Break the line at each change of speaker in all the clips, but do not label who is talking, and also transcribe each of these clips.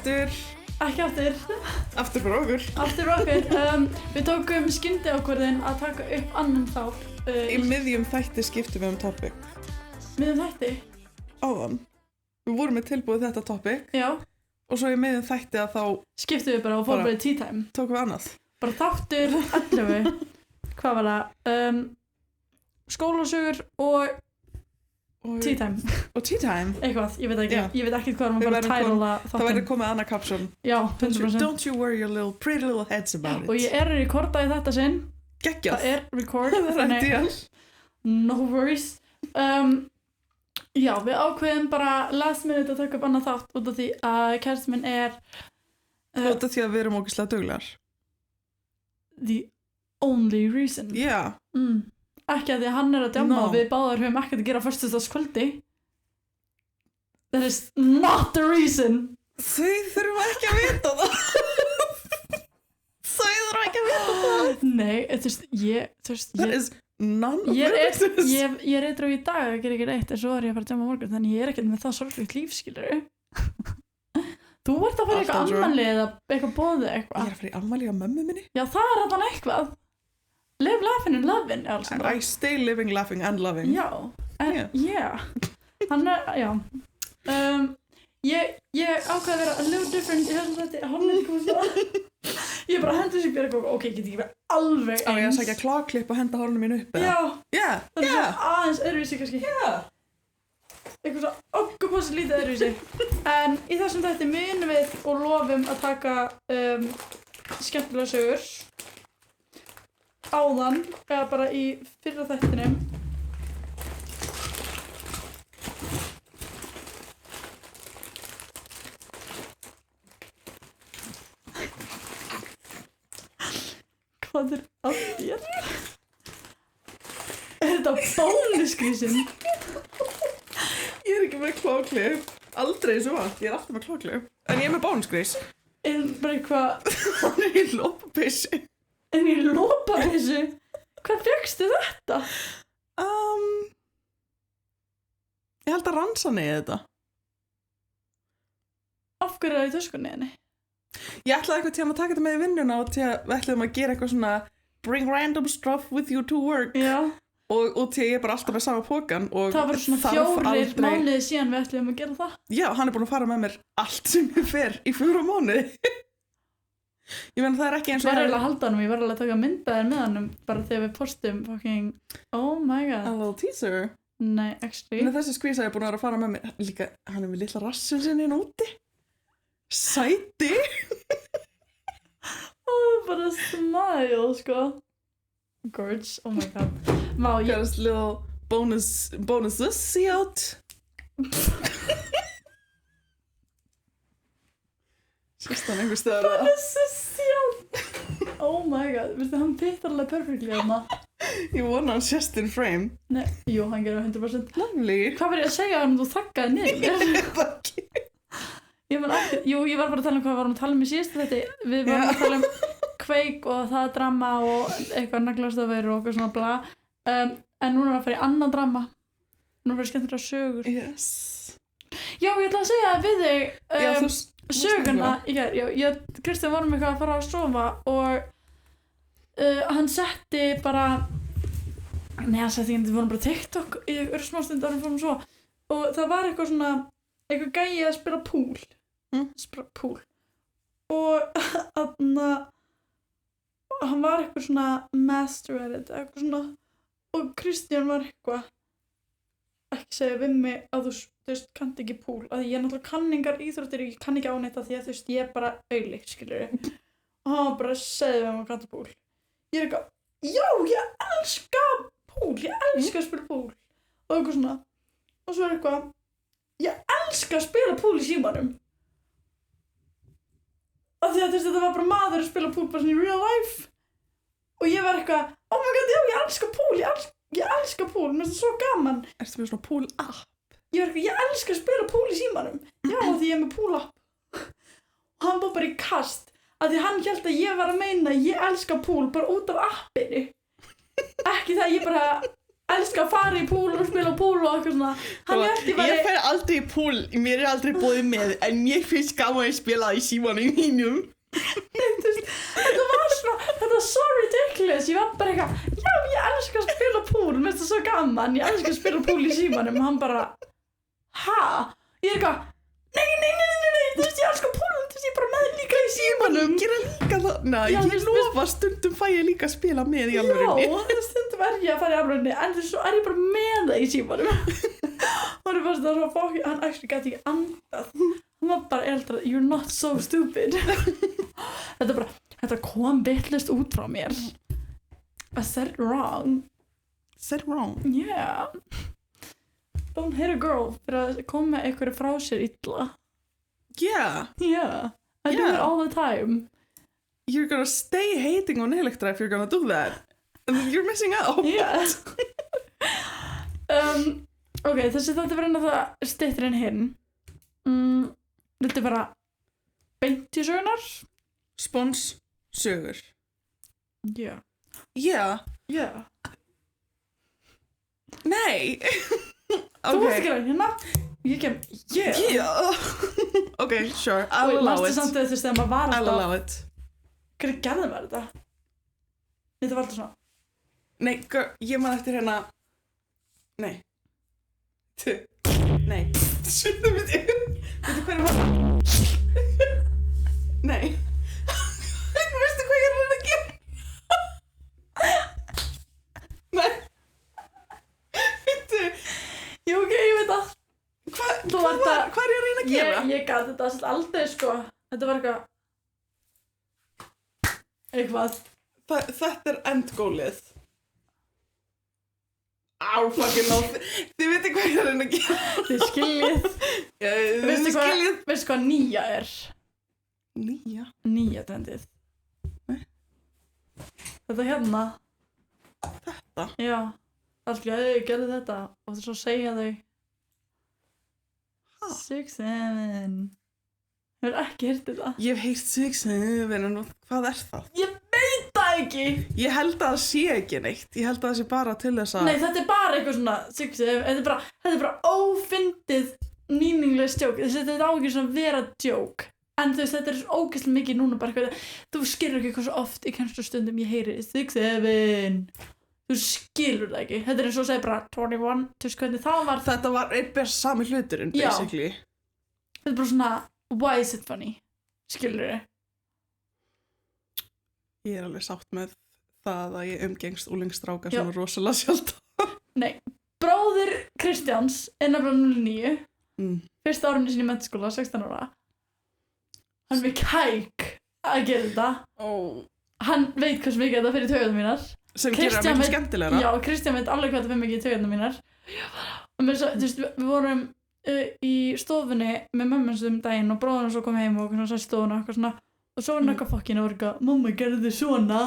aftur.
Ekki aftur.
Aftur fyrir okkur.
Aftur fyrir okkur. Við tókum skyndiákvörðun að taka upp annan þátt.
Í miðjum þætti skiptum við topic.
Miðjum þætti?
Áðan. Við vorum með tilbúið þetta topic.
Já.
Og svo í miðjum þætti að þá...
Skiptum við bara og fórum bara í tea time.
Tókum við annað.
Bara þáttur 11. Hvað var það? Skólasögur og tea time.
Og tea time?
Eitthvað, ég veit ekki.
Já.
Ég veit ekki hvað maður bara tæla þáttum.
Það verður komið annað kapsjón.
Já, 100%.
Don't you worry your little pretty little heads about it.
Og ég að rekorda í þetta sinn.
Geggjað.
Það record.
Það ideal.
No worries. Já, við ákveðum bara last minute að taka upp annað þátt út af því að kærastinn minn
út af því að við erum ógeðslega duglegar.
The only reason.
Yeah.
Ekki að því að hann að djamma og við báðar höfum ekkert að gera á föstudagskvöldi. That is not the reason.
Þau þurfa ekki að vita það. Þau þurfa ekki að vita það.
Nei,
That is none of their business.
Ég er eitthvað í dag að gera ekki reitt en svo er ég að fara að djamma á morgun þannig ég er ekkert með það sorglegt líf, skilurðu. Þú ert að fara eitthvað afmæli eða eitthvað boðið eitthvað.
Ég er að fara í afmæli á mömmu minni.
Já, það er allan eitthvað. Live laughing and loving,
I stay living, laughing and loving.
Já, yeah. Hann já. Ég ákveði að vera a little different í þessum þetta. Hann ekki komið það. Ég bara hendur sér björg og ok, get ekki verið alveg eins.
Á ég að sækja klagklipp og henda hárunum mínu upp eða?
Já. Það er aðeins öðruvísi kannski.
Já.
Eitthvað svo okkuposi lítið öðruvísi. En í þessum þætti munum við og lofum að taka skemmtilega sögur áðan eða bara í fyrra þættinum. Hvað er að þér? Er þetta bónusgrísinn?
Ég er ekki með klagklipp. Aldrei svo allt. Ég er alltaf með klagklipp. En ég er með bónusgrís.
En bara eitthvað...
Hann er í lópapissi.
En í lópapissi? Hvað fékkstu þetta?
Ég held að ransa niður þetta.
Af hverju er það í töskunni henni?
Ég ætlaði eitthvað til að taka þetta með í vinnuna og til að við ætlaðum að gera eitthvað svona bring random stuff with you to work.
Já.
Og til ég er bara alltaf með sama pókan og
það var svona 4 mánuði síðan við ætlum að gera það.
Já, hann er búinn að fara með mér allt sem ég fer í 4 mánuði. Ég meina það er ekki eins og
ég var eiginlega að halda hann og ég var alveg að taka myndaðir með hann bara þegar við postum fucking oh my god.
A little teaser.
Nei, actually.
Þessi skvísa er búinn að vera að fara með mér líka, hann er með litla rassin sinni hérna úti. Sæti.
Bara smile, sko. Gorge, oh my god.
Got this little bonuses, see out. Sýst hann einhver stöður að...
Bonuses, see out. Oh my god, veistu, hann pittar alveg perfectly þarna.
Ég vona hann sést in frame.
Nei, jú, hann gerir 100%.
Lovely.
Hvað var ég að segja hann þú þakkaði niður?
Ég veit ekki.
Ég var bara að tala um hvað við varum að tala um í síðustu þetta. Við varum að tala um kveik og það drama og eitthvað naglastofur og eitthvað svona bla. En núna er að fara í annan drama. Núna er að fara í skemmtilega sögur.
Yes.
Já, ég ætla að segja við þig söguna. Kristján varum eitthvað að fara að sofa og hann setti bara... Nei, hann setti ekki, við vorum bara TikTok í einhverju smástund árum fórum svo. Og það var eitthvað svona, eitthvað gæi að spila pool. Spila pool. Og hann var eitthvað svona master at it, eitthvað svona. Og Kristján var eitthvað, ekki segja við mig að þú veist, kannt ekki pool. Að ég er náttúrulega kanningar íþróttir, ég kann ekki ánætta því að þú veist, ég er bara auli, skilurðu. Og hann bara segði við hann að kanta pool. Ég er eitthvað, já, ég elska pool, ég elska að spila pool. Og eitthvað svona. Og svo er eitthvað, ég elska að spila pool í símanum. Af því að þetta var bara maður að spila pool bara svona í real life. Og ég var eitthvað, oh my god, já, ég elska pool, ég elska pool, mér finnst það svo gaman.
Ertu með svona pool app?
Ég var eitthvað, ég elska að spila pool í símanum. Já, því ég er með pool app. Og hann var bara í kast, af því hann hélt að ég var að meina, ég elska pool bara út af appinu. Ekki það, ég bara elska að fara í púl og spila púl og eitthvað svona. Hann ekki bara...
Ég fer aldrei í púl, mér aldrei boðið með, en mér finnst gaman að spila í símanum mínum.
Þetta var svona, þetta var so ridiculous. Ég var bara eitthvað, já, ég elska að spila púl, mér finnst það svo gaman, ég elska að spila púl í símanum. Og hann bara, ha? Ég eitthvað, nei, þú veist, ég elska púl, þú veist, ég bara með líka í símanum.
Ég gera líka þarna, ég lofa stundum fæ ég líka að spila með í alvörunni.
Já, stundum ég að fara í alvörunni, en svo ég bara með það í símanum. Hann bara það svo fokki, hann actually gæti ekki andað. Hann var bara eldra, you're not so stupid. Þetta kom vitlaust út frá mér. I said it wrong.
Said wrong?
Yeah. Don't hit a girl fyrir að koma einhverju frá sér illa.
Yeah.
Yeah. I do it all the time.
You're gonna stay hating on Electra if you're gonna do that. And you're missing out.
Yeah. Ok, þessi þetta verður náttúrulega styttri en hinn. Viltu bara beint í sögunar?
Spons sögur.
Yeah.
Yeah.
Yeah.
Nei.
Þú varst ekki að hérna? Ég kem, yeah.
Yeah. Okay, sure. I'll allow it.
Manstu samt þess þegar maður var
I'll
alltaf...
allow it.
Hvernig gerði maður þetta? Þetta var alltaf svona...
Nei, ég man eftir hérna... Nei. Nei. Sjöndum við þig. Veitu hvernig var... Nei. Veistu hvað ég er að gera? Nei. Veitu.
Jú, ok, ég veit það.
Hvað er ég að reyna að gera?
Ég gat þetta aldrei, sko. Þetta var eitthvað.
Þetta er endgólið. Á, fucking no. Þið veitir hvað ég er að reyna að gera.
Þið skiljið. Veistu hvað nýja er?
Nýja?
Nýja trendið.
Nei.
Þetta hérna.
Þetta?
Já. Alltaf, ég gerði þetta. Og svo segja þau. 6, 7. Hefur ekki heyrt þetta?
Ég hef heyrt 6, 7, en hvað er það?
Ég veit það ekki!
Ég held að það sé ekki neitt. Ég held að það sé bara til þess að...
Nei, þetta er bara eitthvað svona 6, 7. Þetta er bara ófyndið nýninglega stjók. Þetta er á ekki svona vera djók. En þú veist, þetta er ógeðslega mikið núna bara eitthvað. Þú skilur ekki hvað svo oft í kennslustundum ég heyri 6, 7. Þú skilur það ekki. Þetta er eins og segir bara 21. Þú veist hvernig það var.
Þetta var einhver sami hluturinn, basically.
Já. Þetta er bara svona, why is it funny? Skilur þið?
Ég er alveg sátt með það að ég umgengst úlingsstráka svona rosalega sjálf.
Nei, bróðir Kristjáns er nefnilega 09. Fyrsta árinu sinni í menntaskóla, 16 ára. Hann við kæk að gera þetta. Hann veit hversu mikið þetta fyrir taugarnar mínar.
Sem gerir það mikið skemmtilegra.
Já, Kristján veit alveg hvað þetta fyrir mikið í taugarnar mínar. Og með svo, þú veist, við vorum í stofunni með mömmu sem daginn og bróðurinn svo kom heim og svona sætt stofuna og eitthvað svona. Og svo var hann eitthvað fokkinn og var eitthvað, mamma gerði þið svona.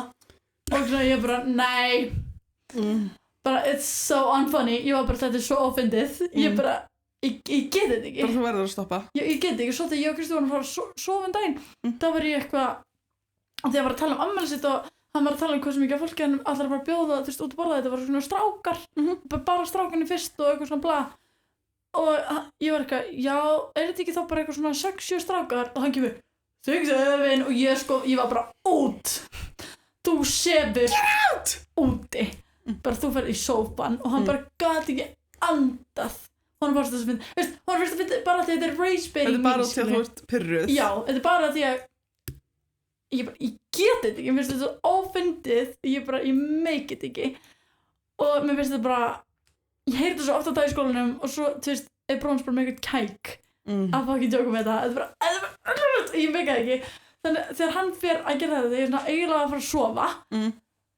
Og svona ég bara, nei. Bara, it's so unfunny. Ég var bara, þetta er svo ófyndið. Ég bara, ég get þetta ekki.
Bara þú verður að stoppa.
Ég get þetta ekki. Svo þegar ég og Kristján vorum að fara að sofa daginn, þá var ég eitthvað, þegar ég var að tala um afmælið sitt og hann var að tala um hversu mikið af fólki hann allar bara bjóða, þú veist, út að borða þetta var svona strákar, bara strákarnir fyrst og eitthvað svona bla. Og ég var eitthvað, já, er þetta ekki þá bara eitthvað svona 6-7 strákar? Og hann kemur, 6, 7 og ég var bara út. Þú sefur úti. Bara þú ferð í sófan og hann bara gat ekki andað. Hún fannst þess að finna, veist, hún fannst að finna bara því að þetta er rage-baiting.
Þetta er bara því að þú ert pirruð.
Já, þetta er bara því að ég get þetta ekki, mér finnst þetta svo ófyndið, ég make it ekki. Og mér finnst þetta bara, ég heyrði þetta svo oft á dag í skólanum og svo, þú veist, er bróðans bara með eitthvað kæk að fucking joke með þetta. Þetta er bara, ég make it ekki. Þannig þegar hann fer að gera þetta, þegar ég er svona eiginlega að fara að sofa,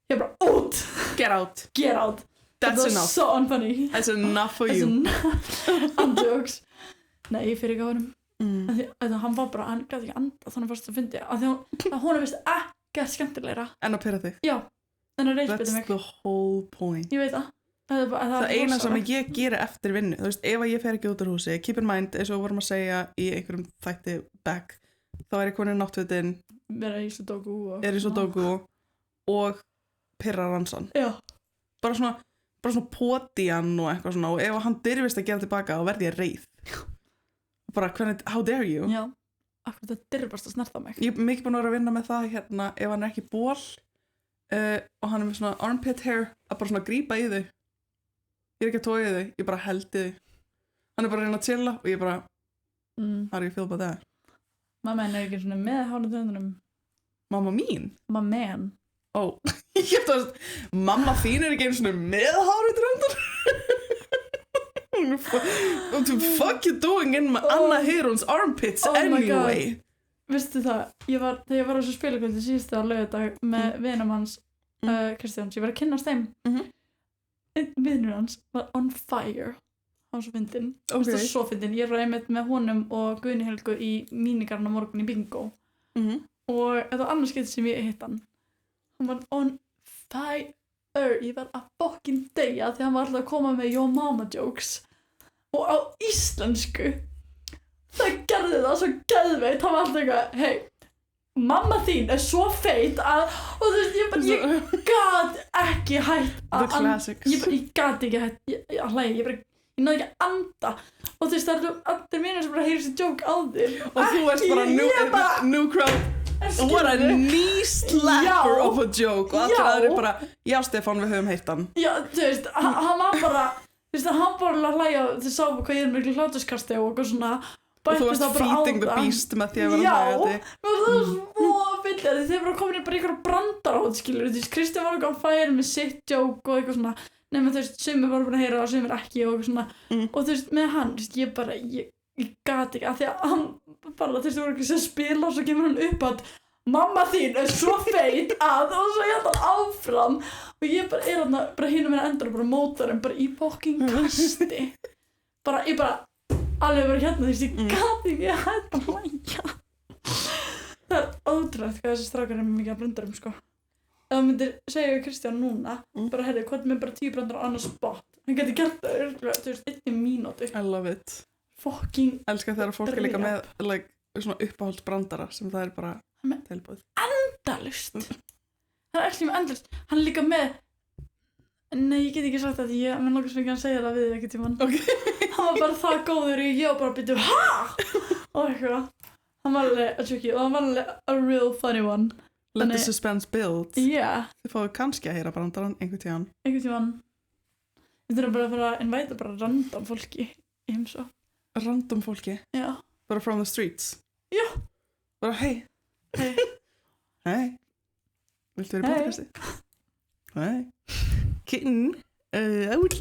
ég er bara út.
Get out.
Get out.
That's enough.
Þetta var so unfunny.
That's enough for you.
I'm jokes. Nei, ég fyrir ekki á honum. Hann var bara, hann gæti ekki andað þannig fyrst að fyndi að hún veist ekkert skemmtilegra
en að pyrra þig.
Já, en að reisbyrja mig.
That's the whole point.
Ég veit það.
Það eina sem ég geri eftir vinnu, þú veist, ef ég fer ekki út úr húsi, keep in mind, eins og vorum að segja í einhverjum þætti back, þá er ég konin náttvitin,
er í Sudoku
og pyrra ransan.
Já.
Bara svona, bara svona poti hann og eitthvað svona og ef hann dyrfist að gera tilbaka þá verði ég reið bara hvernig, how dare you
Já, akkur þetta dyrfast að snerta mig.
Ég er mikið búin að vera að vinna með það hérna ef hann er ekki ból og hann er með svona armpit hair að bara svona grípa í þau ég er ekki að tóa í þau, ég bara held í þau hann er bara að reyna að chilla og ég bara how do you feel about that?
Mamma er ekki svona með hárið töndunum.
Mamma mín?
Mamma
ég hef það mamma þín er ekki einu svona með hárið töndunum what the fuck you doing in Anna Heyrons armpits anyway?
Vistu það, þegar ég var á þessu spilakvöldi síðustu á laugardag með vinum hans Kristjáns, ég var að kynnast þeim einn vinur hans var on fire hann var svo fyndinn svo fyndinn, ég var einmitt með honum og Guðni Helgu í mínigarn á morgun í bingo og þetta var annars skeitt sem ég hitt hann var on fire ég var að fucking deyja því hann var alltaf að koma með Yo Mama jokes og á íslensku það gerði það svo geðveikt hann var alltaf eitthvað, hey mamma þín er svo feit að og þú veist, ég gat ekki hætt
the classics
ég gat ekki hætt að hlæja, ég náði ekki að anda og þú veist, það eru allir mínir sem bara heyrir sér joke á þér
og þú ert bara new crowd what a knee slapper of a joke og allir aðrir bara, já Stefán við höfum heyrt hann
já, þú veist, hann var bara þú veist, hann bara að hlæja þið sáu hvað ég er miklu hláturskasti og eitthvað svona
og þú varst feeding the beast með því að vera hlægjandi
já, það var svo fyndið þeir bara komin bara einhverja brandaráð skilur, þú veist, Kristján var eitthvað að færa með sitt joke og eitthvað svona nema þú veist, sumir var bara að heyra og sumir ekki og eitthvað svona og þú veist, með hann, þú veist, ég gat ekki að því að hann bara, þú veist, þú voru ekki að spila og svo kemur hann upp að mamma þín er svo feit að og svo ég hann áfram og ég bara er hann bara hinum meina endur og bara mótar hann bara í fucking kasti bara, ég bara alveg bara hérna, þú veist, ég gat ekki að hætta að hlæja það er ótrúlegt hvað þessi strákar er mikið að brandarum, sko ef þú myndir segja við Kristján núna bara, herri, hvað með bara 10 brandar á annar spot hann geti gert það, þú veist, 1 mínútu
I love it
fucking
elskar þegar fólk er líka með like, svona uppáhalds brandara sem það er bara tilbúið
endalust það er ekki með endalust hann er líka með nei, ég get ekki sagt það því ég með nokkuð sem ekki hann segja það við ekki tímann hann var bara það góður og ég var bara að byrja hæ og eitthvað hann var alveg að tjóki og hann var alveg a real funny one
let the suspense build
yeah.
þið fáðu kannski að heyra brandarann einhvern tímann
við þurfum bara að fara að invita bara random fólki í heimsó
random fólki?
já
bara from the streets?
já
bara hey viltu vera í podcasti? hey kitten I would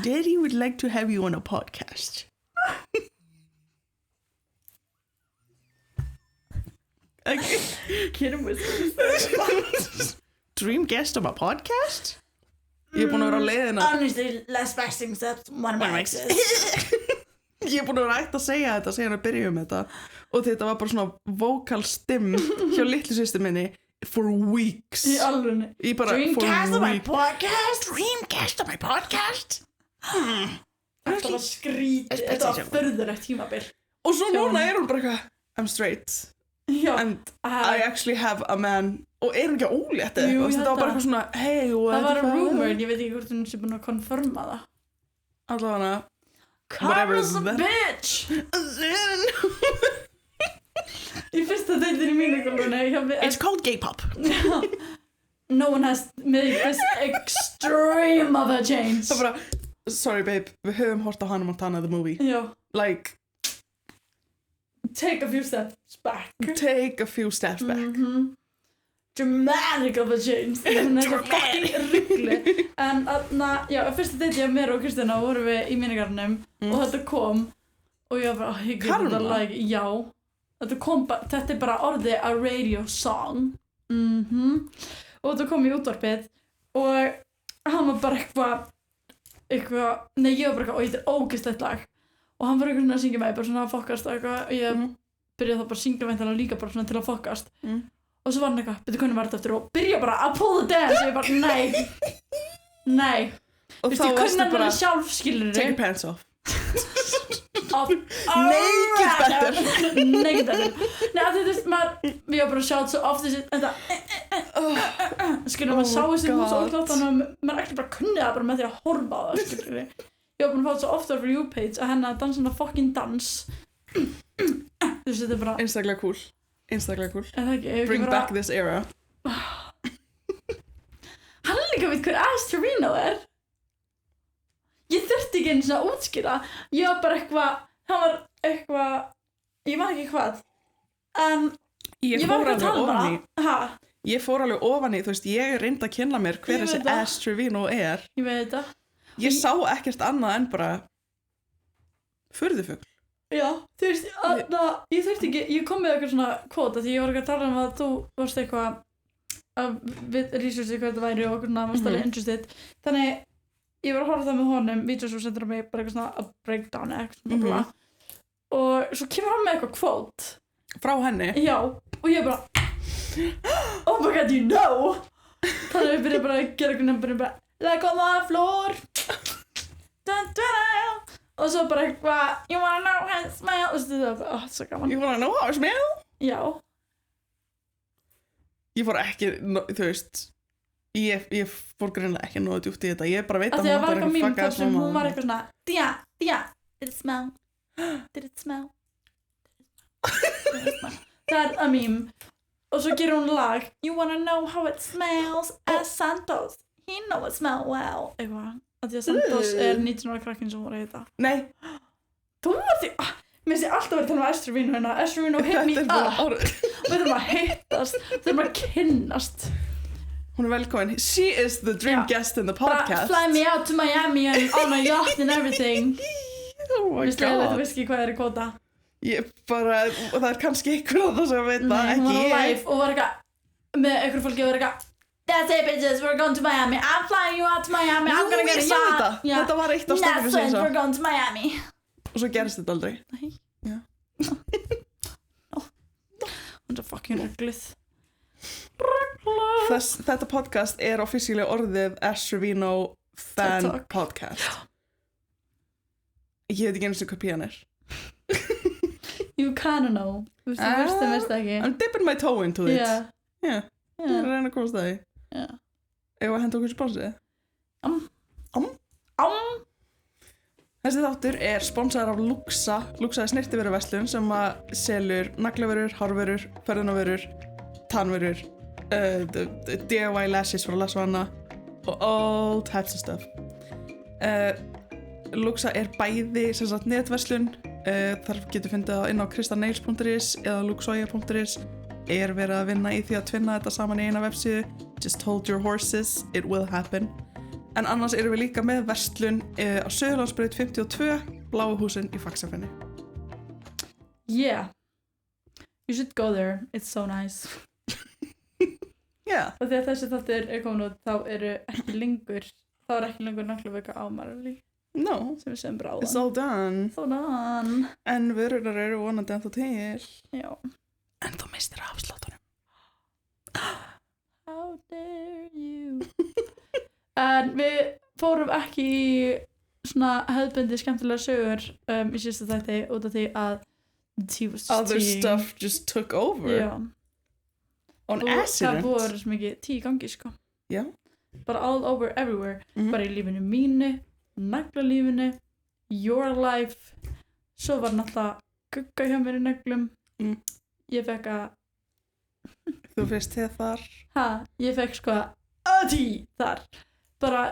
Daddy would like to have you on a podcast okay
kitten was
dream guest on a podcast? Ég er búin að vera á leiðina
honestly, less fasting steps one of my exes
ég er búin að vera ætti að segja þetta síðan að byrja þetta og þetta var bara svona vocal stim hjá litlu systur minni for weeks
í alvörunni
Dreamcast
on my podcast
Dreamcast on my podcast
þetta var skrítið þetta var furðulegt tímabil
og svo núna er hún bara eitthvað I'm straight and I actually have a man og er hún ekki ólétt eða þetta var bara eitthvað svona hey
það var rumor, ég veit ekki hvort hún sé búin að konfirma það
allavega
Karma's a bitch í fyrsta deildin í mínikolunni
it's called gay pop
no one has made this extreme of a change
það bara sorry babe við höfum hort á Hannah Montana the movie
já
like
take a few steps back dramatic of a change hún er eitthvað fucking ruggli en já, fyrsta deiti af mér og Kristjana vorum við í mínigarnum og þetta kom og ég var bara ég get þetta like, já þetta kom bara, þetta er bara orðið a radio song og þetta kom í útvarpið og hann var bara eitthvað nei ég var bara eitthvað og þetta er ógeðslegt lag og hann var eitthvað svona að syngja mig bara svona að fokkast og eitthvað og ég byrjaði þá bara að syngja væntanlega líka bara svona til að fokkast og svo var hann eitthvað, betur hvernig var þetta eftir og byrja bara að pull the dance og ég bara, nei
og þá varstu bara
sjálf, skilur
take your pants off
naked better nei, þú veist, maður við varum bara að sjá þetta svo oft þetta skilur maður sá þessi hús og óklátt þannig að maður ekki bara kunni það bara með því að horfa á það skilur ég var búin að fá þetta svo ofta fyrir YouPage að henni að dansa hana fucking dans þú veist þetta er bara
einstaklega cool
það ekki,
bring back this era
hann líka veit hver Ash Trevino er ég þurfti ekki einu svona að útskýra ég var bara eitthvað hann var eitthvað ég man ekki hvað en
ég
var
fór
ekki að
alveg
tala
ofan í
ha,
ég fór alveg ofan í þú veist ég reyndi að kynna mér hver
Ég
þessi
veit það.
Ash Trevino er
ég veit þetta
ég sá ekkert annað en bara furðufugl
já, þú veist, ég þurfti ekki ég kom með eitthvað svona kvóta því ég var ekki að tala að þú varst eitthvað að við researchi hvað þetta væri og okkur varst alveg interested þannig ég var að horfa það með honum vídeos og sendur mig bara eitthvað svona að breakdown eitthvað svona og svo kemur hann með eitthvað kvót
frá henni
já, og ég bara oh my god, you know þannig að við byrjum bara að gera eitthvað nefnir bara like on the floor dun, dun, dun. og svo bara eitthvað you wanna know how it smells og það var bara, svo gaman
you wanna know how it smells
já
ég fór ekki, þú veist ég fór greinlega ekki nógu djúpt í þetta ég bara veit
að
að
því að
hún
var eitthvað mím
fuck
þar
ass
sem
mamma.
hún var eitthvað svona Dia, did it smell? Did it smell? Það er að mím og svo gerir hún lag You wanna know how it smells as Santos He know it smell well eitthvað að því að Santos er 19 ára krakkin sem voru að heita
nei
þú var því mér sé alltaf verið að tala um Ash Trevino hérna Ash Trevino hit me
þetta er
up og við þurfum að hittast við þurfum að kynnast
hún er velkomin she is the dream
Já.
guest in the
bara
podcast
fly me out to Miami and on a yacht and everything
oh my
Við slegum þetta
god
viski hvað er í kvóta
ég bara og það er kannski einhver að það sem veit það
Nei, hún
ekki
var á
ég
live og var eitthvað með einhver fólki og var eitthvað That's it bitches, we're going to Miami I'm flying you out to Miami I'm gonna get a
ég sá þetta
yacht
þetta var eitt af stafnum
That's
sem
it,
ég sá
we're going to Miami
og svo gerist þetta aldrei
Nei
Já.
Hún er fucking rugluð
þetta podcast er officially orðið Ash Trevino fan
TikTok.
podcast ég veit ekki eins og hvað pían er
You kinda know Þú veist, þú veist ekki
I'm dipping my toe into it
Yeah,
ég er að
yeah,
reyna að komast það í
yeah
ef að henda okkur sponsið þessi þáttur er sponsaður af Luxa Luxa er snyrtivöruverslun sem að selur naglavörur, hárvörur, förðunarvörur tannvörur DIY lashes frá Lasvana og all types of stuff Luxa er bæði sem sagt netverslun þar getur fundið það inn á kristanails.is eða luxoya.is er verið að vinna í því að tvinna þetta saman í eina vefsíðu just hold your horses, it will happen en annars erum við líka með verslun á Suðurlandsbraut 52 Bláu húsin í Faxafenni
Yeah You should go there, it's so nice
yeah.
Og þegar þessi þáttur er komin út þá eru ekki lengur þá er ekki lengur naglavika á Marley
no,
sem við segjum bara
it's
áðan
all done
So done
en vörunar eru vonandi ennþá til
Já
en þú mistir afsláttunum
How dare you En við fórum ekki í svona hefðbundi skemmtilega sögur í síðasta þætti út af því að the tea was just
other
tea.
stuff just took over
Já
on
Og það
accident
voru svo mikið tea í gangi sko
já
bara all over everywhere
Mhm.
bara í lífinu mínu, naglalífinu your life svo var náttúrulega gugga hjá mér í naglum ég fekk að
þú veist þið þar
ég fekk sko að tea þar bara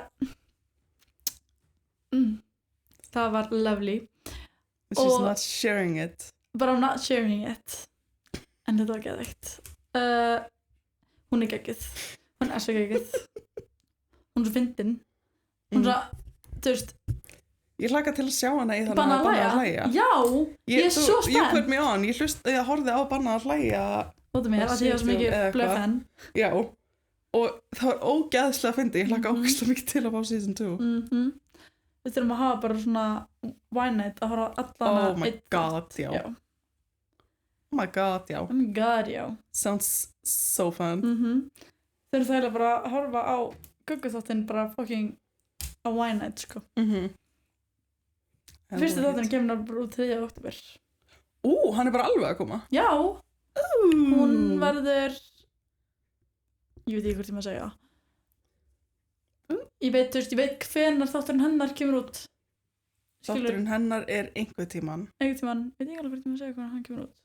það var lovely
she's
Og-
not sharing it
but I'm not sharing it en þetta var geðveikt hún er geggjuð hún er svo geggjuð hún er svo fyndin hún er svo, þú veist
ég hlaka til að sjá hana í þannig
Bannað að hlæja já, ég er svo
you put
spennt
me on ég horfði á Bannað að hlæja
út af mér, að því ég var svo mikið
Eða
blöð
eitthvað.
fan
já og það var ógeðslega að fyndi ég hlaka ógeðslega mikið til að fá season 2
við þurfum að hafa bara svona wine night að horfa á allana
oh my god já
já.
oh my god já
Oh my god, já
sounds so fun
þurfum það bara að horfa á gugguþáttinn bara fucking á wine night sko fyrstu þáttinn kemur bara út 3. október
hann er bara alveg að koma
já, hún verður ég veit ekki hvort ég maður segja ég veit, þú veist, ég veit hvenær þátturinn hennar kemur út
Þátturinn hennar einhver tíman
einhvern tímann, veit ég alveg hvort ég maður segja hvenær hann kemur út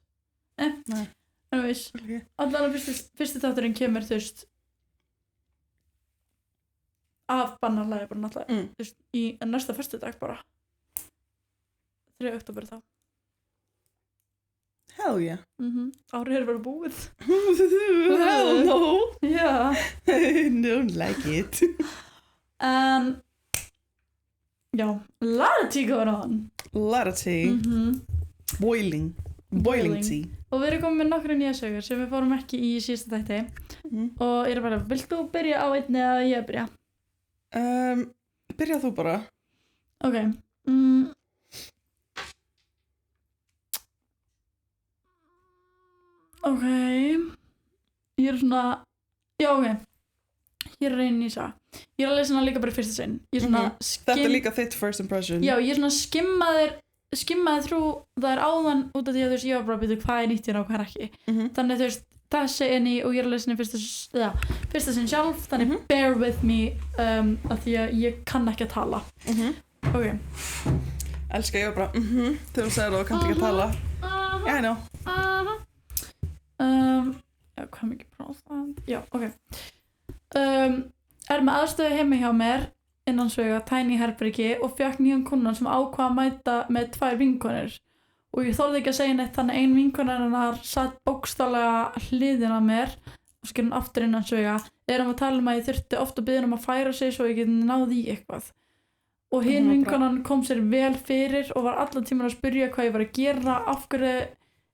Nei.
en veist,
okay.
allan fyrsti þátturinn kemur, þú veist af bannarlega bara náttúrulega, þú veist, í næsta föstudag bara 3. október þá
Hell yeah
árið bara búið
Hell no
já
I don't like it
já, lot of tea going on
lot of tea boiling tea
og við erum komið með nokkra nýja sögur sem við fórum ekki í síðasta þætti og ég er bara, vilt þú byrja á einn eða ég byrja?
Byrja þú bara
ok ok ég er svona já ok ég er að reyna í það ég er að lesa hana líka bara í fyrsta sinn ég er svona
þetta er líka þitt first impression
já ég er svona skimmaði þrú það er áðan út af því að þú veist ég var bara að byrja hvað er nýtt hérna og hvað er ekki þannig þú veist þessi inn í og ég er að lesa henni fyrsta sinn sjálf þannig bear with me af því að ég kann ekki að tala ok
elska ég bara þegar þú segir þú kannt ekki að tala yeah, I know
já, hvað mikið prófand já, ok er með aðstöðu heima hjá mér innansvega tiny herbergi og fekk nýjan kunnan sem ákvað að mæta með 2 vinkonur og ég þorði ekki að segja neitt þannig ein vinkonar hennar satt bókstaflega hliðina á mér og skil hún aftur innansvega erum að tala að ég þurfti ofta að biðja að færa sig svo ég geti náð í eitthvað og hinn vinkonan kom sér vel fyrir og var allan tímann að spyrja hvað ég var að gera af hverju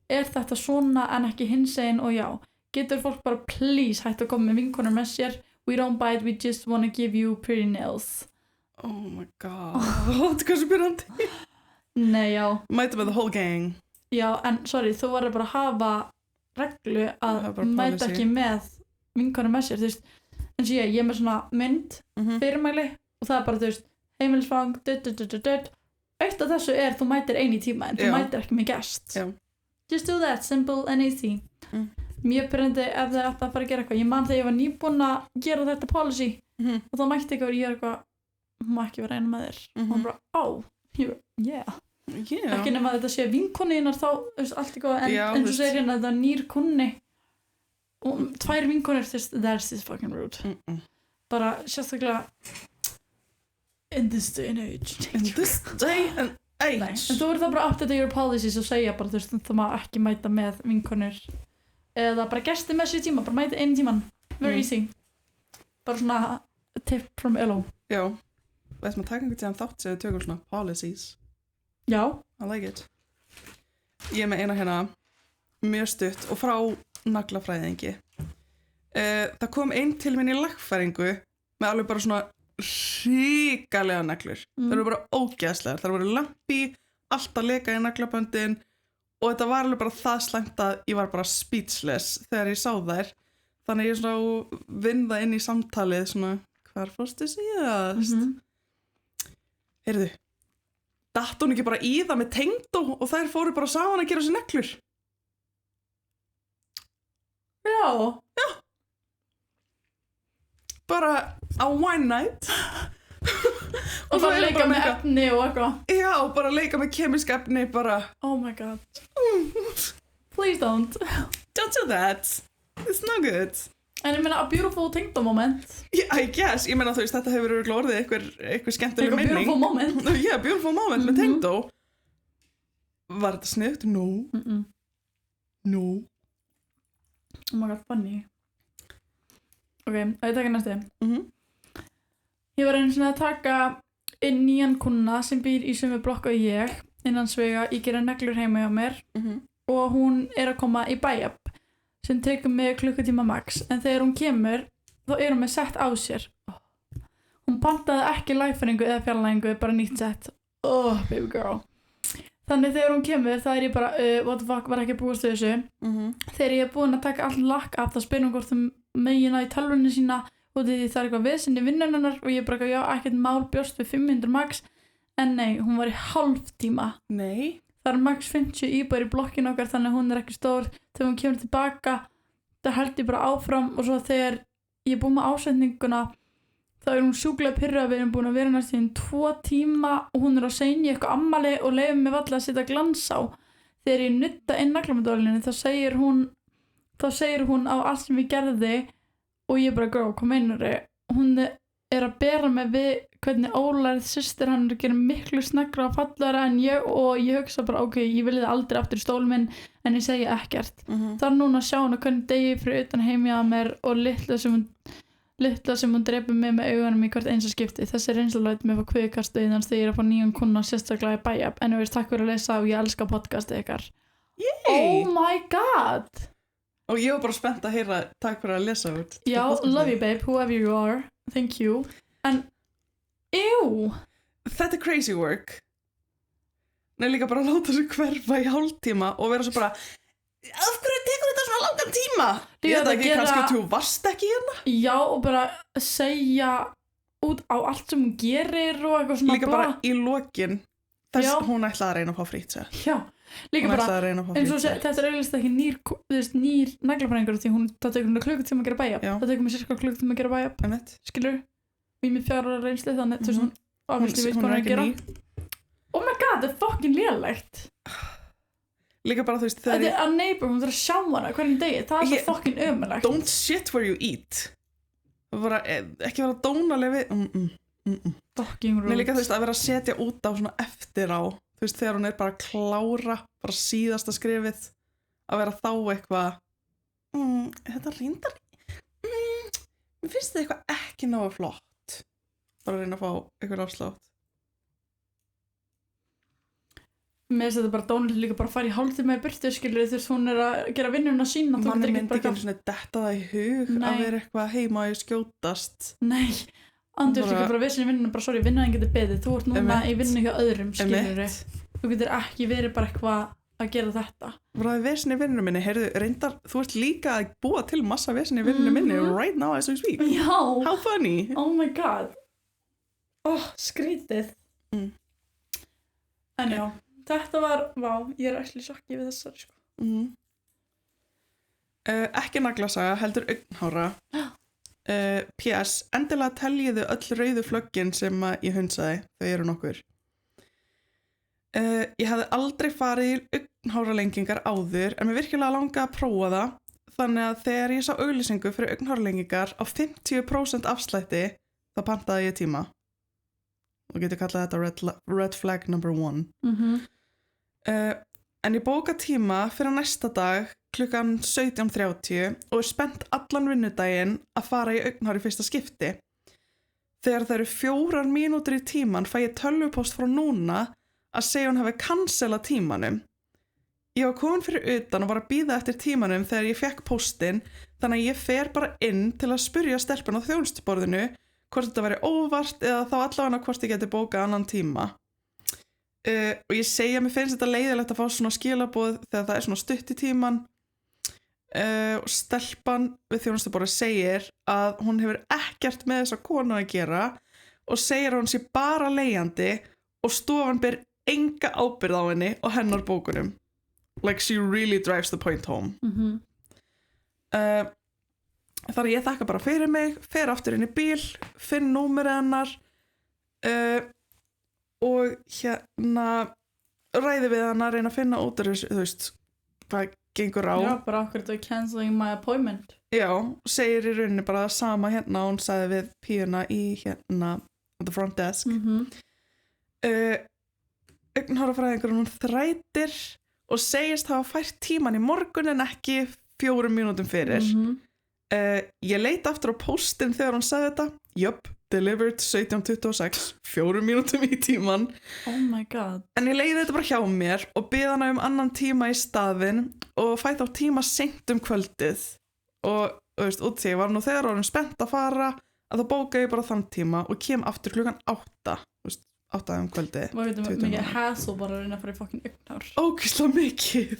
er þetta svona en ekki hinsegin og já getur fólk bara please hægt að koma með vinkonar með sér we don't bite, we just wanna give you pretty nails
oh my god hvað er svo byrjandi
nei já
mæta með the whole gang
já en sorry þú verður bara að hafa reglu að mæta ekki með vinkonar með sér þú veist eins og ég er með svona mynd fyrirmæli og það er bara þú veist heimilisfang eitt af þessu er þú mætir einu í tíma en þú mætir ekki með gest just do that, simple and easy mjög pyrrandi ef þið ætti að fara að gera eitthvað ég man þegar ég var nýbúin að gera þetta policy og þá mætti ekki að ég er eitthvað má ekki vera einu með þér og hann bara, yeah ekki nema að þetta sé vinkonninar þá allt eitthvað en eins og segir hérna þetta nýr kunni og 2 vinkonir that's this fucking rude bara sérstaklega in this day and age
in this day and age
en þú verður það bara update your policies og segja bara þú má ekki mæta með vinkonir eða bara gesti með sér tíma bara mæta einu tíman, very easy bara svona tip from Elo
já, veist maður taka einhvern tíðan þátt sem við tökum svona policies
já,
I like it ég er með eina hérna mjög stutt og frá naglafræðingi það kom ein til minn í lagfæringu með alveg bara svona hrikalega neglur það eru bara ógeðslegar, það eru lampi allt að leka í naglaböndin og þetta var alveg bara það slæmt að ég var bara speechless þegar ég sá þær þannig ég svona vinn það inn í samtalið svona hvar fórstu síðast heyrðu datt hún ekki bara í það með Tengdó og þær fóru bara saman að gera sér neglur
já
bara á one night
og það leika með efni og eitthvað
já, bara leika með kemisk efni bara
oh my god please don't
do that it's not good
en ég meina a beautiful Tengdó moment
I guess, ég meina þú veist þetta hefur örugglega orðið eitthvað skemmtileg minning
beautiful moment
yeah, beautiful moment með Tengdó var þetta sniðugt? No no
oh my god, funny ok, að ég taka næstu ég var einu svona að taka inn nýjan kunna sem býr í sömu blokk og ég innansvega, ég gera neglur heima hjá mér og hún er að koma í bæjab sem tekur mig klukkutíma max en þegar hún kemur þá er hún með sett á sér hún pantaði ekki lagfæringu eða fjarlægingu bara nýtt sett baby girl þannig þegar hún kemur þá er ég bara what the fuck var ekki að búast við þessu þegar ég er búin að taka allt lakk af þá spyr hún hvort megina í tölvunni sína og því það er eitthvað vesinn í vinnunnar og ég bara já ekkert mál bjóst við 500 max en nei, hún var í hálftíma
nei
það er max 50 íbúar í blokkinu okkar þannig hún er ekki stór þegar hún kemur tilbaka það held ég bara áfram og svo þegar ég er búin með ásetninguna þá er hún sjúklega pirruð við erum búin að vera næstum 2 tíma og hún er að segja eitthvað ammali og leyfir mig varla að setja glans á þegar ég nutta inn naglamyndavélina þá segir hún á allt sem við gerði og ég bara girl, hvað meinarðu? Hún er að bera mig við hvernig ólærið systir hann gerir miklu sneggra og fallara en ég og ég hugsa bara ok, ég vilja það aldrei aftur í stólinn minn en ég segi ekkert. Það er núna að sjá hana hvernig degi fyrir utan heimja að mér og litla sem hún drepur mig með augunum í hvert einsta skipti. Þessi reynsla læt mig fá kviðkastu þannig þegar ég er að fá nýjan kuna sérstaklega í bæjab. Anyways, takk fyrir að lesa og ég elska podcastið ykkar.
Yay!
Oh my god!
Og ég var bara spennt að heyra takk fyrir að lesa út.
Já, love you babe, whoever you are. Thank you. En, ew!
Þetta er crazy work. Nei, líka bara að láta sig hverfa í hálftíma og vera svo bara af hverju tekur þetta svona langan tíma? Ég veit ekki, kannski að þú varst ekki hérna?
Já, og bara segja út á allt sem hún gerir og eitthvað svona
líka bara í lokin þess hún ætlaði að reyna að fá frýtt sér.
Já, líka bara
eins og
þetta er eiginlega ekki nýr naglafræðingur því það tekur hún klukkutíma að gera bæjab. Það tekur mér cirka klukkutíma að gera bæjab. Skilur? Og ég með 4 ára reynslu þannig þú veist hún obviously veit hvað hún er að gera. Oh my god, það er fucking lélegt.
Líka bara þú veist
þetta er a neighbor, hún þarf að sjá hana hvernig degi, það er svo fucking ömulegt.
Don't shit where you eat. Bara, ekki vera dónaleg við
fucking rude.
Nei, líka þú veist að vera að setja út á svona eftir á þú veist þegar hún er bara að klára bara síðasta skrifið að vera þá eitthvað þetta reyndar mér finnst þetta eitthvað ekki nógu flott bara að reyna að fá eitthvað afslátt.
Mér finnst þetta bara dónilegt líka bara að fara í hálftíma í burtu skilur þú veist hún er að gera vinnuna sína
manni myndi ekki svona detta það í hug að vera eitthvað heima að skjótast.
Nei, Andri líka bara vissin í vinnuna bara sorry, vinnan getur beðið, þú ert núna í vinnu hjá öðrum skilur þú getur ekki verið bara eitthvað að gera þetta.
Bara vissin í vinnunum minni, heyrðu, reyndar þú ert líka að búa til massa vissin í vinnunum minni right now as we speak.
Já.
How funny.
Oh my god. Skrítið. En já. Þetta var, ég er actually sjokkið við þessari sko.
Ekki naglasaga, heldur augnhára. PS, endilega teljiðu öll rauðu flöggin sem ég hundsaði, þau eru nokkur. Ég hefði aldrei farið í augnháralengingar áður, en mér virkilega langaði að prófa það, þannig að þegar ég sá auglýsingu fyrir augnháralengingar á 50% afslætti, þá pantaði ég tíma. Og getur kallað þetta red flag number 1. En ég bóka tíma fyrir næsta dag klukkan 17:30 og er spennt allan vinnudaginn að fara í augnhár í fyrsta skipti. Þegar það eru 4 mínútur í tíman fæ ég tölvupóst frá núna að segja hún hafi cancelað tímanum. Ég var komin fyrir utan og var að bíða eftir tímanum þegar ég fekk póstinn þannig að ég fer bara inn til að spyrja stelpun á þjónustuborðinu hvort þetta væri óvart eða þá allavega hvort ég geti bókað annan tíma. Og ég segi að mér finnst þetta leiðilegt að fá svona skilaboð þegar það er svona stutt í tíman og stelpan við þjónustuborðið segir að hún hefur ekkert með þessa konu að gera og segir að hún sé bara leigjandi og stofan ber enga ábyrgð á henni og hennar bókunum. Like she really drives the point home. Þar ég þakka bara fyrir mig, fer aftur inn í bíl, finn númerið hennar og ræði við hann að reyna að finna út af þessu, þú veist, hvað gengur á.
Já, bara okkur þetta cancelling my appointment.
Já, segir í rauninni bara það sama hérna og hún sagði við píuna í the front desk. Augnhárafræðingurinn hún þrætir og segist hafa fært tíman í morgun en ekki 4 mínútum fyrir. Ég leit aftur á póstinn þegar hún sagði þetta. Jöp. Delivered 17:26, 4 mínútum í tíman.
Oh my god.
En ég leiði þetta bara hjá mér og bið hana annan tíma í staðinn og fætt á tíma seint kvöldið. Og þú veist, út því ég var nú þegar orðin spennt að fara að þá bóka ég bara þann tíma og kem aftur klukkan 8. Þú veist, 8 kvöldið.
Hvað veitum við mikið hassle bara að reyna að fara í fucking augnhár.
Ógeðslega mikið.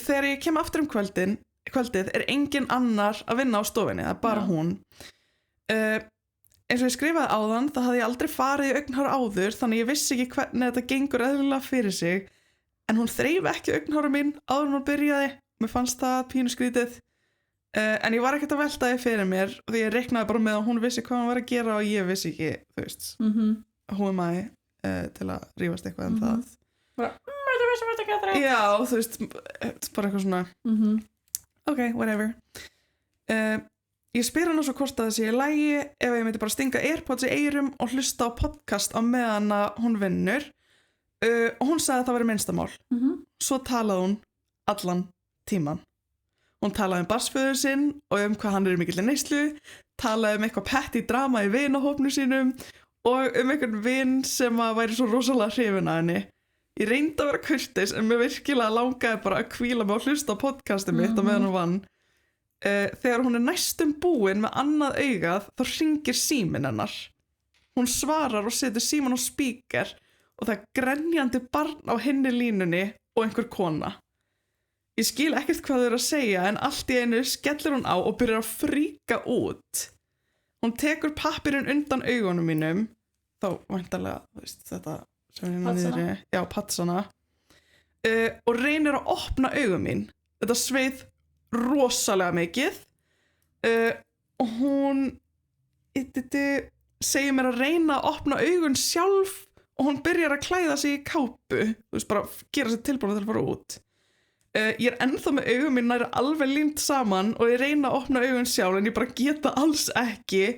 Þegar ég kem aftur kvöldið er engin annar að vinna á stofinni, það er bara hún. Eins og ég skrifaði áðan það hafði ég aldrei farið í augnhár áður þannig ég vissi ekki hvernig þetta gengur eðlilega fyrir sig en hún þreif ekki augnhára mín áður en hún byrjaði mér fannst það pínu skrítið En ég var ekkert að velta því fyrir mér og því ég reiknaði bara með að hún vissi hvað hún var að gera og ég vissi ekki, þú veist, who am I til að rífast eitthvað en það.
Bara, þú veist hvað það er.
Já, þú veist, bara eitthvað svona, ok, whatever. Ég spyr hann svo hvort að það sé í lagi ef ég myndi bara stinga AirPods í eyrum og hlusta á podcast á meðan að hún vinnur og hún sagði að það væri minnstamál. Svo talaði hún allan tíman. Hún talaði barnsföður sinn og hvað hann í mikilli neyslu, talaði eitthvað petty drama í vinahópnu sínum og einhvern vin sem að væri svo rosalega hrifin af henni. Ég reyndi að vera kurteis en mér virkilega langaði bara að hvíla mig og hlusta á podcastið mitt á meðan hún vann. Þegar hún næstum búin með annað augað þá hringir síminn hennar. Hún svarar og setur símann á speaker og það er grenjandi barn á hinni línunni og einhver kona. Ég skil ekkert hvað þau eru að segja en allt í einu skellir hún á og byrjar að fríka út. Hún tekur pappirinn undan augunum mínum, þá væntanlega, þú veist, þetta sem hérna niðri, já, patsana, og reynir að opna augun mín. Þetta sveið rosalega mikið og hún segir mér að reyna að opna augun sjálf og hún byrjar að klæða sig í kápu, þú veist, bara gera sér tilbúin til að fara út. Ég er ennþá með augun mín nær alveg límt saman og ég reyna að opna augun sjálf en ég bara geta alls ekki.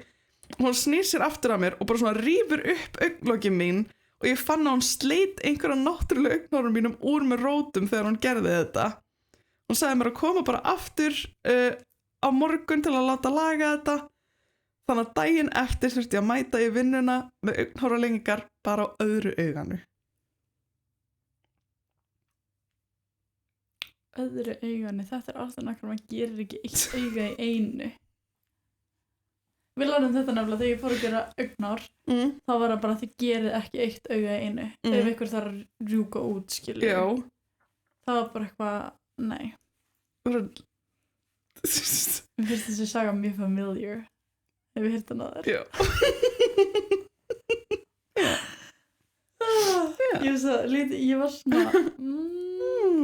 Hún snýr sér aftur að mér og bara svona rífur upp augnlokin mín og ég fann að hún sleit einhverja náttúrulega augnlokum mínum úr með rótum þegar hún gerði þetta. Hún sagði mér að koma bara aftur á morgun til að láta laga þetta. Þannig að daginn eftir þurfti ég að mæta í vinnuna með augnháralengingar bara á öðru auganu.
Öðru auganu, þetta alltaf nákvæmlega, maður gerir ekki eitt auga í einu. Við lærðum þetta nefnilega þegar ég fór að gera augnhár, þá var það bara að þið gerið ekki eitt auga í einu. Ef ykkur þarf að rjúka út, skilur.
Já.
Það var bara eitthvað, nei. Mér finnst þessi saga mjög familiar. Hef ég heyrt hana þar?
Já.
Ég var svona,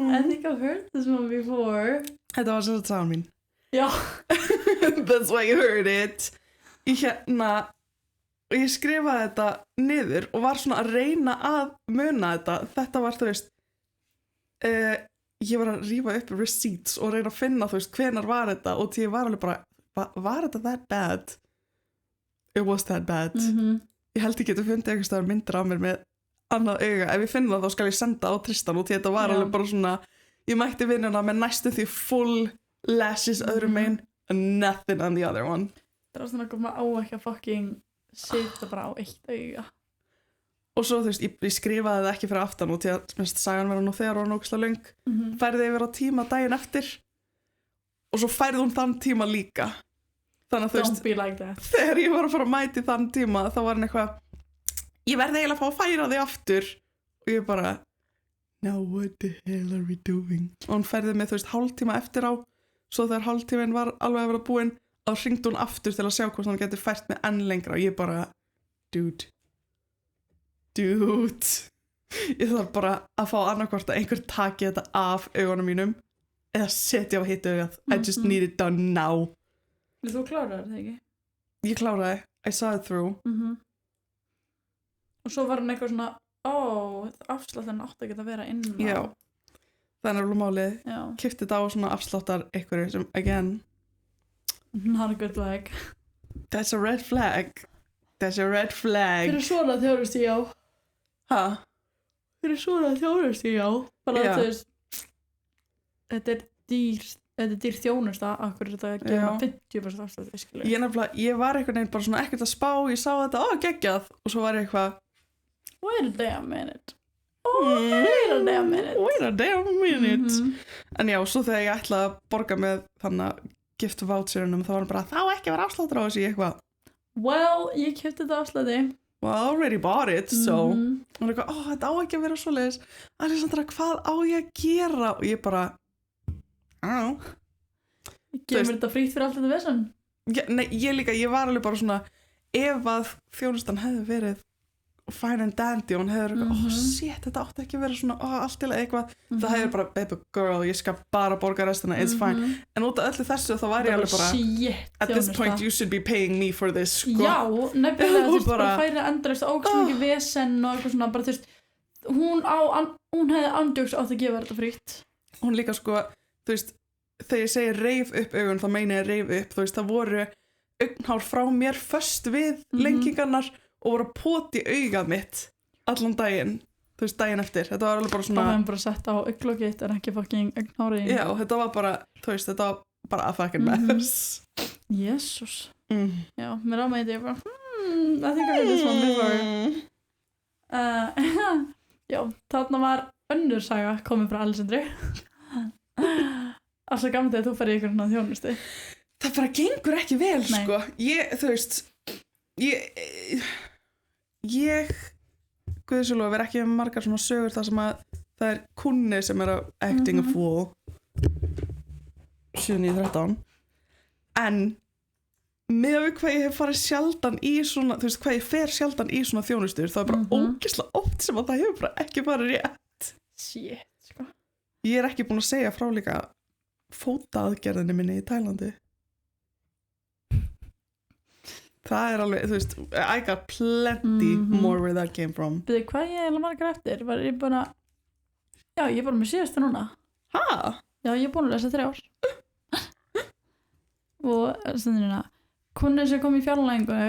I think I've heard this one before.
Þetta var svo sagan mín.
Já.
That's why you heard it. Ég ég skrifaði þetta niður og var svona að reyna að muna þetta. Þetta var, þú veist, ég var að rífa upp receipts og reyna að finna, þú veist, hvenær var þetta og því ég var alveg bara, var þetta that bad? It was that bad. Ég held ég getur fundið einhvers staðar myndir af mér með annað auga. Ef ég finn það þá skal ég senda á Tristan og því þetta var alveg bara svona, ég mætti vinnuna með næstum því full lashes öðrum megin and nothing on the other one.
Það var svona að maður á ekki að fucking setja bara á eitt auga.
Og svo þú veist, ég skrifaði það ekki fyrir aftan og því að sagan verður nú þegar og nógslega löng, færði yfir á tíma daginn eftir og svo færði hún þann tíma líka. Þannig að þú
Don't be like that.
Þegar ég var að fara að mæti þann tíma þá var hann eitthvað, ég verði eiginlega að fá að færa þig aftur og ég bara, now what the hell are we doing? Og hann færði mig, þú veist, hálftíma eftir á, svo þegar hálftíminn var alveg að vera búinn, þá hringdi hún aftur til að sjá hvort hann geti fært mig enn lengra og ég bara, dude, ég þarf bara að fá annarkvort að einhver taki þetta af augunum mínum eða setja á hitt augað. I just need it done now.
Þú kláraði það ekki?
Ég kláraði, I saw it through.
Og svo var hann eitthvað svona, afsláttan átti ekki að vera inn á.
Já, það er alveg málið.
Já.
Keypti þetta á svona afsláttar einhverju sem, again,
not a good flag.
That's a red flag. That's a red flag.
Fyrir svona þjónustu, já.
Ha?
Fyrir svona þjónustu, já. Bara
Já.
þú veist, þetta er dýr þjónusta, akkur er þetta að gefa 50% afslátt, skilur.
Ég var einhvern veginn bara svona ekkert að spá, ég sá þetta, geggjað, og svo var ég eitthvað,
Wait a damn minute. Wait a damn minute.
Wait a damn minute. En já, svo þegar ég ætlaði að borga með þannig gift voucherunum, þá var hann bara, þá ekki að vera afsláttur á þessu, ég eitthvað.
Well, ég keypti þetta afslætti.
Well, I already bought it, so. Og hann eitthvað, þetta á ekki að vera svoleiðis. Alessandra, hvað á ég að gera? Og ég bara, I don't know.
Gefur þetta frítt fyrir allt þetta vessan?
Nei, ég var alveg bara svona, ef að þjónustan hefði verið fine and dandy og hún hefur shit, þetta átti ekki að vera svona allt til eitthvað, það hefur bara baby girl, ég skal bara borga restina, it's fine en út af öllu þessu þá var ég alveg bara
shit,
at this point you should be paying me for this sko.
Já, nefnilega þú bara færi endalaust ógeðslega mikið vesen og eitthvað svona, bara þú veist hún hefði andjóks átt að gefa þetta frítt.
Hún líka sko, þú veist þegar ég segi reif upp augun þá meina ég reif upp, þú veist það voru augnhár frá mér föst við lengingarnar og voru að poti augað mitt allan daginn, þú veist daginn eftir, þetta var alveg bara svona
Það hefum bara sett á augnlokið en ekki fucking augnhárið.
Já, þetta var bara, þú veist, þetta var bara a fucking mess.
Jesus. Já, mér ámæði ég bara I think I heard this one before. Já, þarna var önnur saga komið frá Alessandri. Alltaf gaman þegar þú ferði í ykkur svona þjónustu.
Það bara gengur ekki vel,
Nei.
sko. Þú veist, ég guðsjólof er ekki með margar svona sögur þar sem að það er kunni sem er að acting a fool 7-9-13 en með við hvað ég hef farið sjaldan í svona, þú veist hvað ég fer sjaldan í svona þjónustur, það er bara ógeðslega oft sem að það hefur bara ekki farið rétt.
Shit, sko.
Ég er ekki búin að segja frá líka fótaaðgerðinni minni í Tælandi. Það er alveg, þú veist, I got plenty more where that came from.
Byrðu, hvað ég er margar eftir? Var ég bara, já, ég er bara með síðasta núna.
Ha?
Já, ég er búin að lesa 3 ár. Og stundina, kunnur sem kom í fjarlægingu,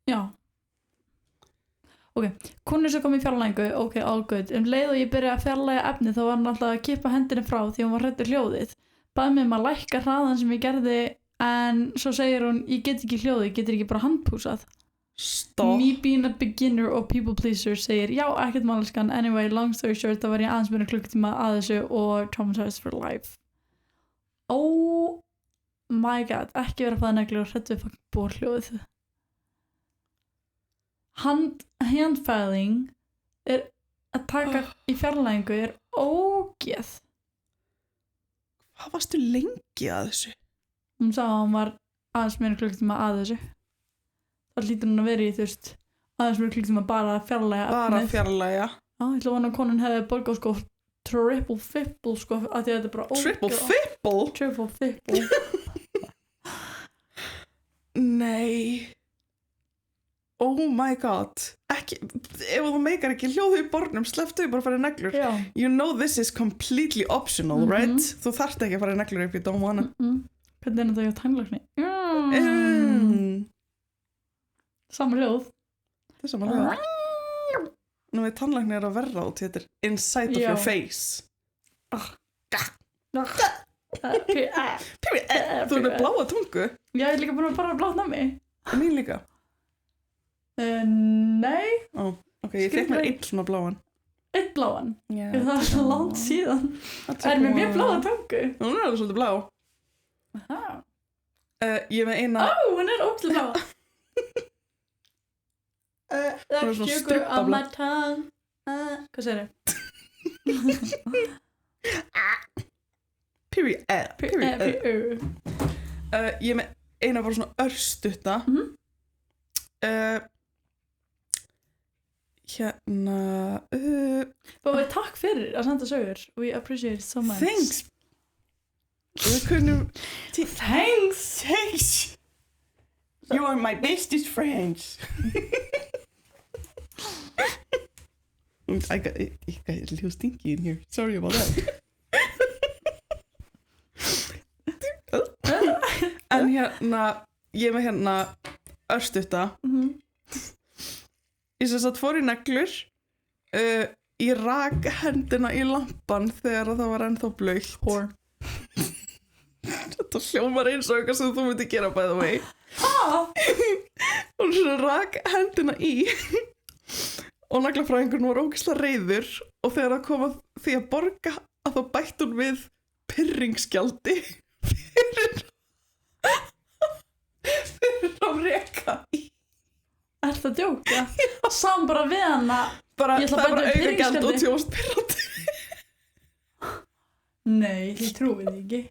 já. Ok, kunnur sem kom í fjarlægingu, ok, all good. Leið og ég byrja að fjarlæga efni þá var hann alltaf að kippa hendinni frá því hún var hræddur hljóðið. Bað mig að lækka hraðan sem ég gerði en svo segir hún, ég get ekki hljóðið, ég getur ekki bara handpúsað.
Stopp.
Me being a beginner og people pleaser segir, já, ekkert málskan, anyway, long story short, það var ég aðeins meira klukkutíma að þessu og traumatized for life. Oh my god, ekki vera að fæða neglur og hræddu fucking bórhljóðið. Handfæðing er að taka í fjarlægingu er ógeð.
Hvað varstu lengi að þessu?
Hún sagði að hún var aðeins meira klukkutíma að þessu. Það hlýtur hún að vera í, þú veist, aðeins meira klukkutíma bara að fjarlæga efnið.
Bara fjarlæga.
Já, ég ætla að vona að konan hefði borgað sko triple fipple sko, af því að þetta er bara
Triple fipple?
Triple fipple.
Nei. Oh my god. Ekki, ef þú meikar ekki hljóðu í bornum, slepptu bara að fara í neglur.
Já.
You know this is completely optional, right? Þú þarft ekki að fara í neglur if you don't wanna.
Hvernig er þetta hjá tannlækni? Sama hljóð.
Það er sama hljóð. Nú veit tannlækni er að verra út, þetta er inside of your face. Þú er með bláa tungu?
Já, ég er líka búin að bara blátt nammi.
Mín líka?
Nei.
Ok, ég fekk mér einn svona bláan.
Einn bláan?
Yeah,
Það er svo langt síðan. Er með mér bláa tungu?
Hún er alveg svolítið blá. Ég er með eina...
hún er ógeðslega blá. That's sugar on my tongue. Hvað segir þau?
Period. Ég er með eina bara svona örstutta. Hérna...
Báði, takk fyrir að senda sögur. We appreciate it so much.
Thanks. Við kunnum...
Thanks.
You are my bestest friends. I got a little stinky in here. Sorry about that. En hérna, ég er með hérna örstutta. Ég sem sagt fór í neglur. Ég rak hendina í lampan þegar það var ennþá blautt.
Whore.
Þetta hljómar eins og eitthvað sem þú myndi gera by the way. Og svo rak hendina í og naglafræðingurinn var ógeðslega reiður og þegar það kom að því að borga að þá bætt hún við pirringsgjaldi fyrir að reka í.
Er það djóka? Sam bara við hana.
Bara,
Ég ætla
það
að
er bara
bæta við
aukagjald og
pirringsgjaldi.
1000 pirrandi.
Nei, ég trúi því ekki.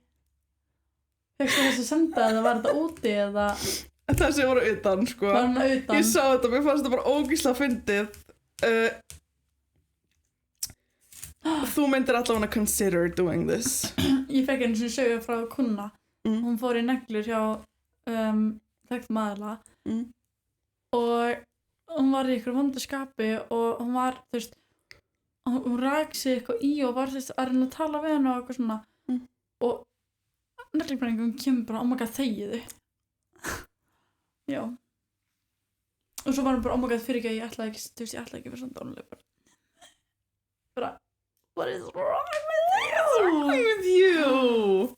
Fekstu þess að senda eða var þetta úti eða
Þessi voru utan, sko.
var hann utan?
Ég sá þetta, mér fannst þetta bara ógeðslega fyndið Þú myndir allavega consider doing this.
Ég fekk einu sinni sögu frá kuna. Hún fór í neglur hjá þekktum aðila og hún var í ykkur vondaskapi og hún var, þú veist, hún rak sig eitthvað í og var, þú veist, að reyna að tala við henni og eitthvað svona og neglubrenningun kemur bara, oh my god, þegiðu. Já. Og svo var hún bara, oh my god, fyrir ekki að ég ætlaði ekki, þú veist, ég ætlaði ekki að vera svona dónuleg bara, what is wrong with you?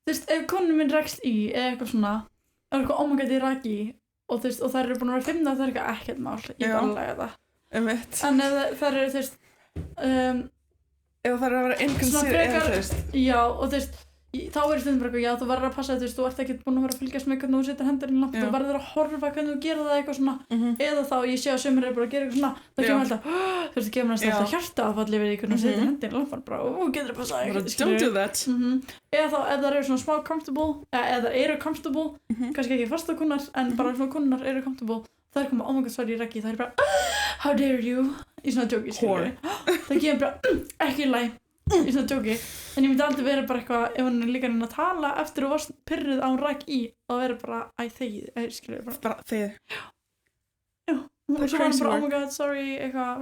Þú veist, ef konun minn rekst í eða eitthvað svona, eða eitthvað, oh my god, ég rak í og þú veist, og þær eru búin að vera 5 það er eitthvað ekkert mál, ég er alveg að það. En ef þær eru, þú veist,
ef þær eru að vera inconsiderate, þú veist.
Já, og þú veist, þá er stundum bara eitthvað, já, þú verður að passa, þú veist, þú ert ekkert búin að vera að fylgjast með hvernig þú setur hendurinn langt, þú verður að horfa hvernig þú gerir það eitthvað svona, eða þá ég sé að sumir eru bara að gera eitthvað svona, þá kemur alltaf, þú veist, það kemur alltaf hjartaáfall yfir í hvernig þú setur hendurinn langt, bara, getur það passað,
don't do that.
Eða þá, ef það eru svona smá comfortable, eða eru comfortable, kannski ekki fastakunnar, en bara svona kunnar eru comfortable, það koma, oh my god, sorry, Raggi, það bara, how dare you, í svona djóki, það kemur bara, ekki læ, í svona djóki, en ég myndi aldrei vera bara eitthvað, ef hann er líka að tala eftir og varst pyrruð á hún rak í, þá vera bara, þegið, skilur
bara þegið.
Já, og svo var hann bara, oh my god, sorry, eitthvað,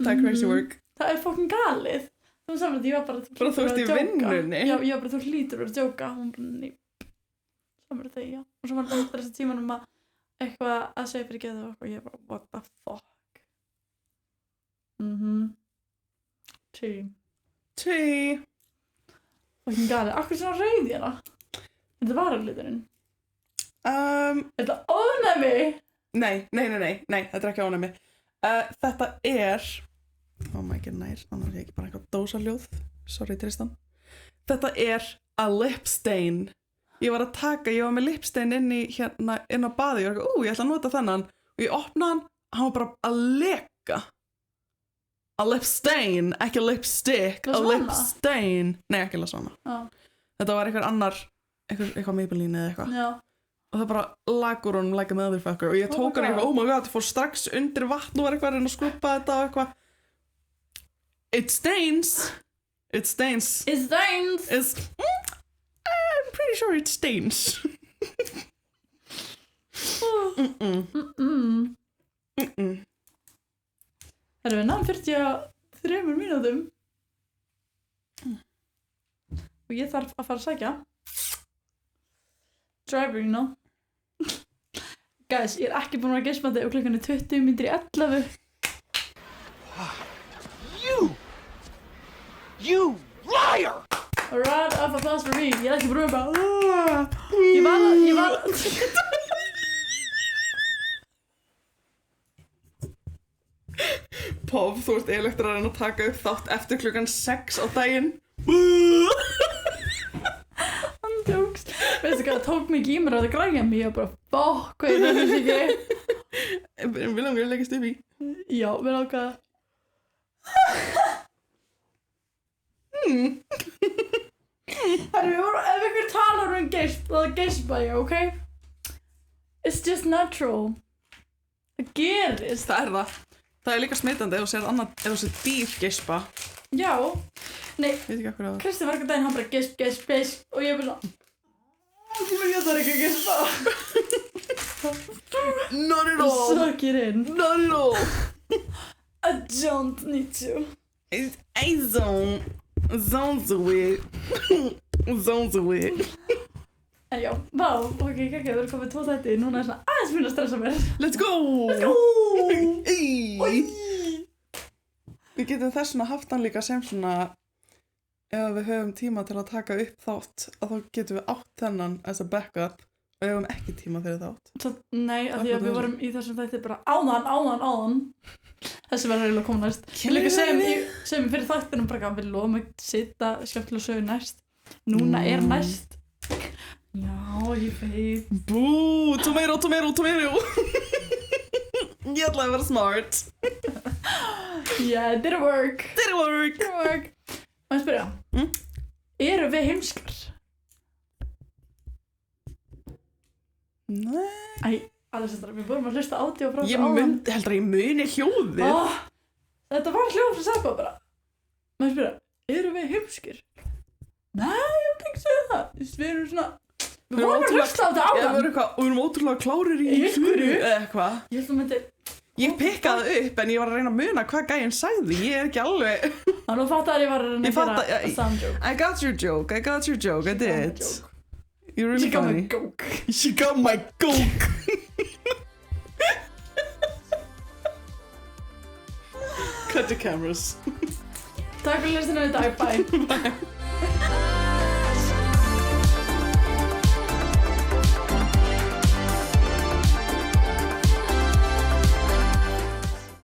það er crazy work.
Það er fucking galið. Þú samlega, ég var bara,
þú ert í vinnunni?
Já, ég var bara, þú hlýtur að djóka, hún bara, nýp, samlega þegar, já. Og svo var hann þessi tímanum að eitthvað að segja fyrir geðu og ég bara, what the fuck. Tí. Fucking galið. Akkur svona rauð í hana? Þetta var að liturinn. Þetta ofnæmi? Nei,
þetta er ekki ofnæmi. Þetta er, oh my god, nær, þannig að ég ekki bara eitthvað dósaljóð. Sorry, Tristan. Þetta er a lip stain. Ég var með lip stain inn á baði og ég ætla að nota þennan. Og ég opnaði hann var bara að leka. A lip stain, ekki lipstick, a lip stain. Nei, ekki Lasana. Þetta var einhver annar, eitthvað Maybelline eða eitthvað. Já. Og það bara lagur hún like a motherfucker. Og ég tók hann eitthvað, oh my god, ég fór strax undir vatn og var eitthvað að reyna að skrubba þetta og eitthvað. It stains. I'm pretty sure it stains.
Erum við náðum 43 mínútum og ég þarf að fara að sækja driver, you know. Guys, ég er ekki búin að vera geispandi og klukkan er 20 mínútur í 11. You liar! A round of applause for me. Ég er ekki búin að bara ég var
Pov, þú ert eiginlegt að reyna að taka upp þátt eftir klukkan 6 á daginn.
Hann tókst. Veistu hvað, það tók mig í mér að það græja mig. Ég bara, fokk, hvað er þetta ekki?
Við langar að leggast upp í.
Já, við langar ef ykkur talar geisp, þá geispa ég, ok? It's just natural. Það gerist.
Það er það. Það er líka smitandi ef þú sér annað, ef þú sér dýr geispa.
Já. Nei,
veit ekki hvað það.
Kristi var ekki daginn, hann bara geisp og ég bara svona ég þarf ekki að geispa.
Not at all.
Suck it in.
Not at all.
I don't need to.
I don't do it.
En já, vá, ok, það er komið 2 þætti, núna er svona aðeins minna að stressa mér.
Let's go! Við getum þess svona haft hann líka sem svona, ef við höfum tíma til að taka upp þátt, að þá getum við átt þennan as a backup og ef við höfum ekki tíma fyrir þátt.
Nei, af því að við vorum í þessum þætti bara áðan. Þessi verður eiginlega koma næst. Við líka segjum fyrir þættinum bara að við lofum að sitja skemmtilega sögu næst. Núna er næst. Já, ég veit.
Bú, tomato. Ég ætlaði að vera smart.
Yeah, did it work. Má ég spyrja? Eru við heimskar?
Nei.
Alessandra, við vorum að hlusta átíu og frá
heldur að ég muni hljóðið.
Þetta var hljóð frá Sabba bara. Maður spyrja, erum við heimskir? Nei, ég hef ekki segið það. Við erum svona, við vorum að hlusta á þetta áðan.
Og við erum ótrúlega klárir í
einhverju
eitthvað.
Ég held að myndi...
Ég pikkaði upp en ég var að reyna að muna hvað gæinn sagði. Ég er ekki alveg...
Þannig að fatta að ég var að reyna að gera a sound joke.
I got your joke, I did. You're really
She got my
funny.
goke.
She got my goke. Cut the cameras.
Takk fyrir listinu í dag, bye.
Bye.